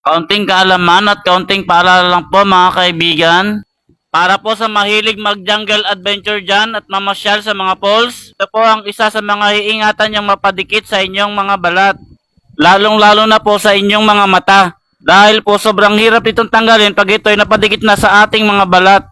Kaunting kaalaman at kaunting paalala lang po mga kaibigan. Para po sa mahilig mag-jungle adventure dyan at mamasyal sa mga falls, ito po ang isa sa mga iingatan yung mapadikit sa inyong mga balat. Lalong-lalo na po sa inyong mga mata. Dahil po sobrang hirap itong tanggalin pag ito ay napadikit na sa ating mga balat.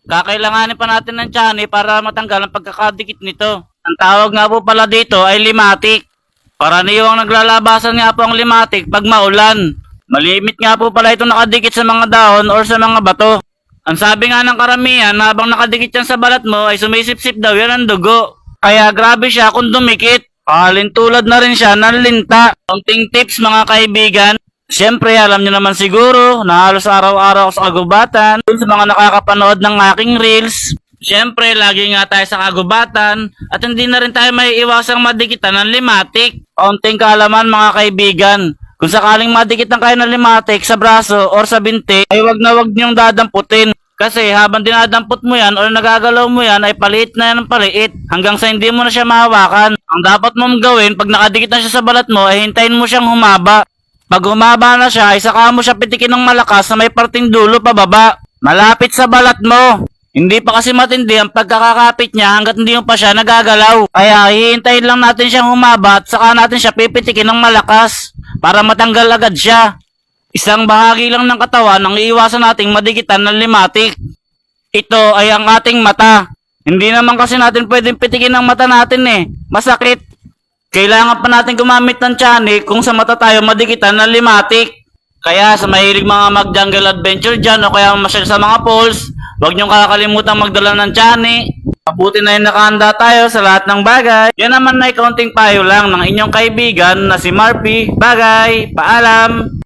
Kakailanganin pa natin ng tiyan para matanggal ang pagkakadikit nito. Ang tawag nga po pala dito ay limatic. Karaniwang naglalabasan nga po ang limatic pag maulan. Malimit nga po pala ito nakadikit sa mga dahon or sa mga bato. Ang sabi nga ng karamihan, habang nakadikit yan sa balat mo ay sumisip-sip daw yan ang dugo. Kaya grabe siya kung dumikit. Tulad na rin siya ng linta. Konting tips mga kaibigan. Siyempre alam nyo naman siguro na halos araw-araw ako sa kagubatan. Dun sa mga nakakapanood ng aking reels. Siyempre lagi nga tayo sa kagubatan at hindi na rin tayo may iwasang madikitan ng limatic. Konting kaalaman mga kaibigan. Kung sakaling madikitan kayo ng limatic sa braso or sa binti, ay wag na wag niyong dadamputin. Kasi habang dinadampot mo yan o nagagalaw mo yan ay paliit na yan ng paliit hanggang sa hindi mo na siya mahawakan. Ang dapat mong gawin pag nakadikit na siya sa balat mo ay hintayin mo siyang humaba. Pag humaba na siya ay saka mo siya pitikin ng malakas na may parting dulo pababa. Malapit sa balat mo. Hindi pa kasi matindi ang pagkakakapit niya hanggat hindi mo pa siya nagagalaw. Kaya hihintayin lang natin siyang humaba at saka natin siya pipitikin ng malakas para matanggal agad siya. Isang bahagi lang ng katawan ang iiwasan nating madikitan ng limatic. Ito ay ang ating mata. Hindi naman kasi natin pwedeng pitikin ang mata natin masakit. Kailangan pa natin gumamit ng tiyanik kung sa mata tayo madikitan ng limatic. Kaya sa mahilig mga mag-jungle adventure dyan o kaya masyal sa mga falls, huwag niyong kakalimutan magdala ng tiyanik. Mabuti na yung nakahanda tayo sa lahat ng bagay. Yan naman ay kaunting payo lang ng inyong kaibigan na si Marpy. Bagay, paalam!